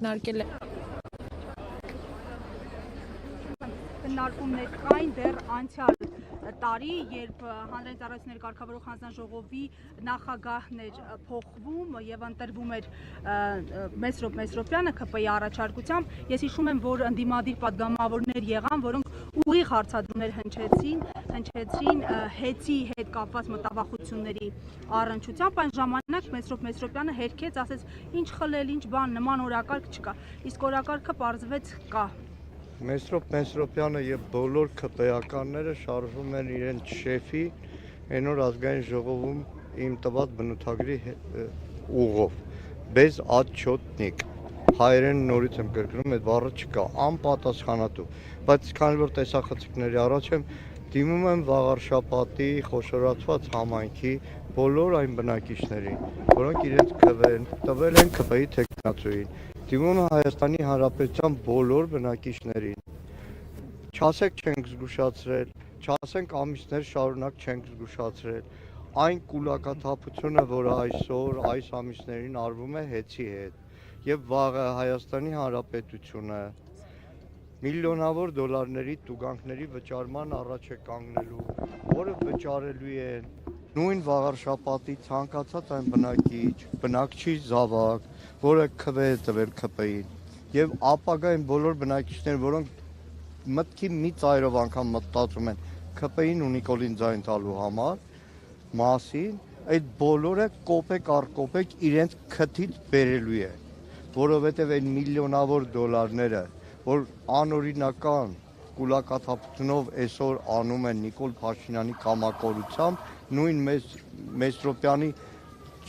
մեկնարկել է։ Քննարկումներ կային դեռ անցյալ տարի, երբ հանրային ծառայությունների կարգավորող հանձնաժողովի նախագահն էր փոխվում եւ ընտրվում էր Մեսրոպ Մեսրոպյանը ՔՊ-ի առաջարկությամբ, ես հիշում եմ, որ ընդդիմադիր падգամավորներ եղան, որոնք ուղիղ հարցադրումներ հնչեցին հեծի հետ կապված մտավախությունների առնչությամբ, այն ժամանակ Մեսրոպ Մեսրոպյանը հերքեց, ասեց ինչ խլել, ինչ բան, նման օրակարգ չկա, իսկ օրակարգը պարզվեց կա։ Մեսրոպ Մեսրոպյանը եւ բոլոր ԿՊ-ականները շարժվում են իրենց շեֆի այնօր ազգային ժողովում իմ տված բնութագրի ուղով bez отчетник հայերեն նորից եմ կրկնում այդ բառը չկա անպատասխանատու բայց քանի որ տեսախցիկների առաջ եմ դիմում եմ Վաղարշապատի խոշորացված համայնքի բոլոր այն բնակիչներին որոնք իրենց քվեն տվել են ԿՊ-ի տեխնացուին դիմում Հայաստանի Հանրապետության բոլոր բնակիչներին չասեք չենք զգուշացրել, չասենք ամիսներ շարունակ չենք զգուշացրել, այն կուլակաթափությունը, որը այսօր այս ամիսներին արվում է հեծի հետ եւ վաղը Հայաստանի Հանրապետությունը միլիոնավոր դոլարների տուգանքների վճարման առաջ է կանգնելու, որը վճարելու են նույն Վաղարշապատի ցանկացած այն բնակչի զավակ, որը քվե է տվել ԿՊ-ին եւ ապագային բոլոր բնակիչներ, որոնք մտքի մի ծայրով անգամ մտածում են ԿՊ-ին ու Նիկոլին ձայն տալու համար մասին, այդ բոլորը կոպեկ առ կոպեկ իրենց քթից բերելու է, որովհետեւ այն միլիոնավոր դոլարները, որ անօրինական կուլակաթափությունով այսօր անում են Նիկոլ Փաշինյանի կամակորությամբ, նույն Մեսրոպյանի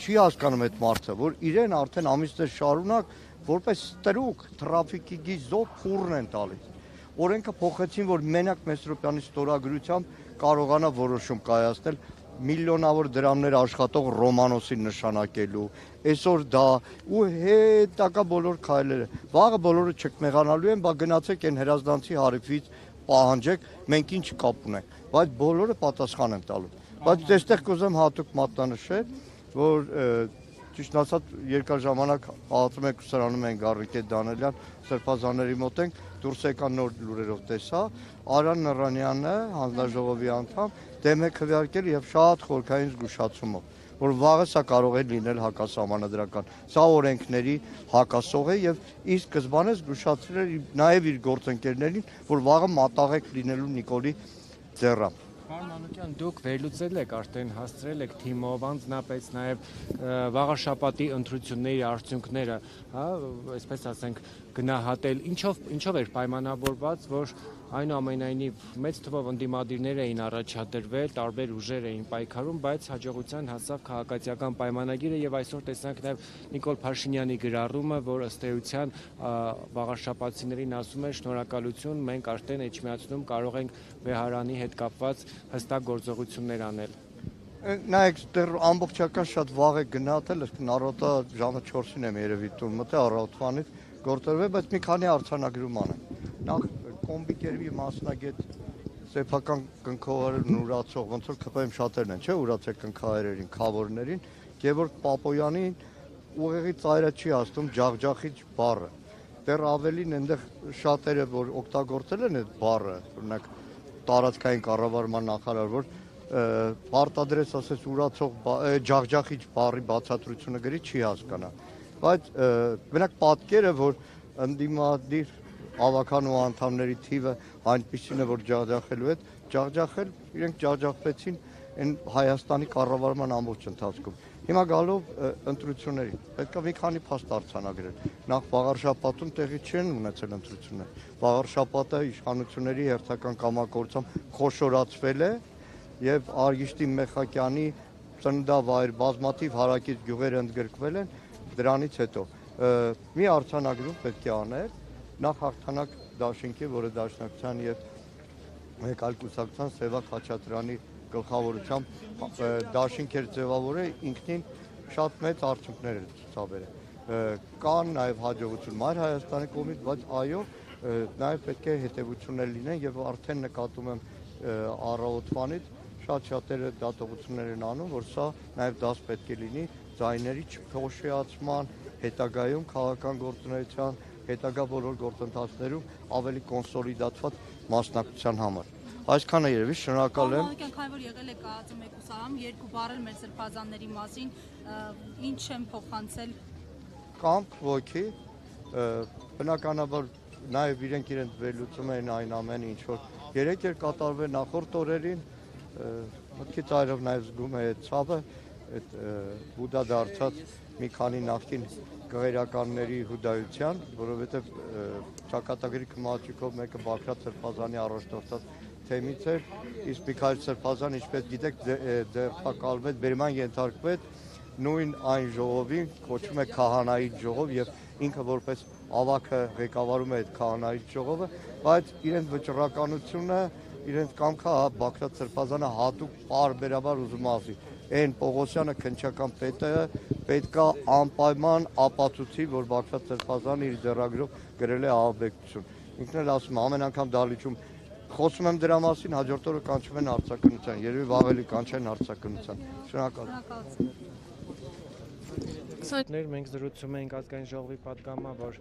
չի հասկանում այդ մարդը, որ իրեն արդեն ամիսներ շարունակ որպես ստրուկ տրաֆիկի զոհ փուրն են տալիս։ Օրենքը փոխեցին, որ մենակ Մեսրոպյանի ստորագրությամբ կարողանա որոշում կայացնել միլիոնավոր դրամներ աշխատող Ռոմանոսին նշանակելու, այսօր դա ու հետակա բոլոր քայլերը, վաղը բոլորը չկմեղանալու են, բա գնացեք այն հրազդանցի հարիվից պահանջեք, մենք ինչ կապ ունենք, բայց բոլորը պատասխան են տալու։ Բայց այստեղ կուզեմ հատուկ մատնանշել, որ ճիշտ ասած երկար ժամանակ ԱԱԾՄ կուսարանում են Գառնիկե Դանելյան, Սրբազանների մոտ ենք, դուրս եկան նոր լուրերով տեսա, Արան Նռանյանը, հանձնաժողովի անդամ, դեմ է քվեարկել եւ շատ խորքային զգուշացումով, որ վաղը սա կարող է լինել հակասահմանադրական։ Սա օրենքների հակասող է եւ ի սկզբանե զգուշացրել նաեւ իր գործընկերներին, որ վաղը մատաղեք լինելու Նիկոլի ձեռամ։ Պարոն Մանուկյան, դուք վերլուծել եք, արդեն հասցրել եք թիմով, անձնապես նաև Վաղարշապատի ընտրությունների արդյունքները, հա, այսպես ասենք, գնահատել, ինչով էր պայմանավորված, որ այնուամենայնիվ մեծ թվով ընդդիմադիրներ էին առաջադրվել, տարբեր ուժեր էին պայքարում, բայց հաջողության հասավ քաղաքացիական պայմանագիրը եւ այսօր տեսանք նաեւ Նիկոլ Փաշինյանի գրառումը, որ ըստ էության Վաղարշապատցիներին ասում է շնորհակալություն, մենք արդեն Էջմիածնում կարող ենք Վեհարանի հետ կապված հստակ գործողություններ անել։ Նայեք, դեռ ամբողջական շատ վաղ է գնահատել, առավոտը ժամը 4-ին եմ երևի տուն մտել, առավոտվանից գործերվել, բայց մի քանի արձանագրում անեմ։ Նախ Կոմբի կերպի մասնագետ սեփական կնքողերն ուրացող, ոնց որ ԿՊ-ում շատերն են, չէ, ուրացել կնքահայերին, քավորներին, Գևորգ Պապոյանին ուղեղի ծայրը չի ասում ջախջախիչ բառը։ Դեռ ավելին այնտեղ շատերը, որ օգտագործել են այդ բառը, օրինակ տարածքային կառավարման նախարար, որ պարտադրեց ասես ուրացող ջախջախիչ բառի բացատրությունը գրի չի հասկանա։ Բայց մենակ պատկերը, որ ընդդիմադիր ավականու անդամների թիվը այնպիսին է, որ ջախջախելու հետ, ջախջախել, իրենք ջախջախվեցին այն Հայաստանի կառավարման ամբողջ ընթացքում։ Հիմա գալով ընտրությունների, պետք է մի քանի փաստ արձանագրել։ Նախ Վաղարշապատում տեղի չեն ունեցել ընտրություններ։ Վաղարշապատը իշխանությունների հերթական կամակորությամբ խոշորացվել է եւ Արգիշտի Մեխակյանի ծննդավայր բազմաթիվ հարակից գյուղեր ընդգրկվել են դրանից հետո։ Մի արձանագրում պետք է անել նախ հաղթանակ դաշինքի, որը Դաշնակցության եւ մեկ այլ կուսակցության Սևակ Խաչատրյանի գլխավորությամբ դաշինք էր ձևավորել, ինքնին շատ մեծ արդյունքներ էր ցուցաբերել։ Կան նաեւ հաջողություն Մայր Հայաստանի կողմից, բայց այո, նաեւ պետք է հետեւություններ լինեն եւ արդեն նկատում եմ առավոտվանից շատ դատողություններ են անում, որ սա նաեւ դաս պետք է լինի ձայների չփոշիացման, հետագայում քաղաքական գործունեության, հետագա բոլոր գործընթացներում ավելի կոնսոլիդացված մասնակցության համար։ Այսքանը երևի, շնորհակալ եմ։ Անկյան քանի որ եղել է կայացում մեկուսարանում, երկու բառ մեր սրբազանների մասին, ինչ են փոխանցել։ Կամք ոգի, բնականաբար նաև իրենք վերլուծում են այն ամենը, ինչ որ երեք էր կատարվել նախորդ օրերին, մտքից այրով նաև զգում է այդ ցավը, այդ Բուդա դարձած մի քանի նախկին գղերականների հուդայության, որովհետև ճակատագրի կմաճիկով մեկը Բագրատ Սրբազանի առաջնորդած թեմից էր, իսկ Միքայել Սրբազան, ինչպես գիտեք, ձերբակալվեց, բերման ենթարկվեց նույն այն ժողովին, կոչվում է քահանայի ժողով եւ ինքը որպես ավագը ղեկավարում է այդ քահանայի ժողովը, բայց իրենց վճռականությունը, իրենց կամքը Բագրատ Սրբազանը հատուկ պարբերաբար ուզում ասի, այն Պողոսյանը քննչական պետը պետքա անպայման ապացուցի, որ Բագրատ Սրբազանը իր ձեռագրով գրել է ահաբեկչություն։ Ինքն էլ ասում է ամեն անգամ դալիճում խոսում եմ դրա մասին, հաջորդ օրը կանչում են արձակնության, երևի վաղ կանչեն արձակնության։ Շնորհակալ։ Մենք զրուցում ենք ազգային ժողովի պատգամավոր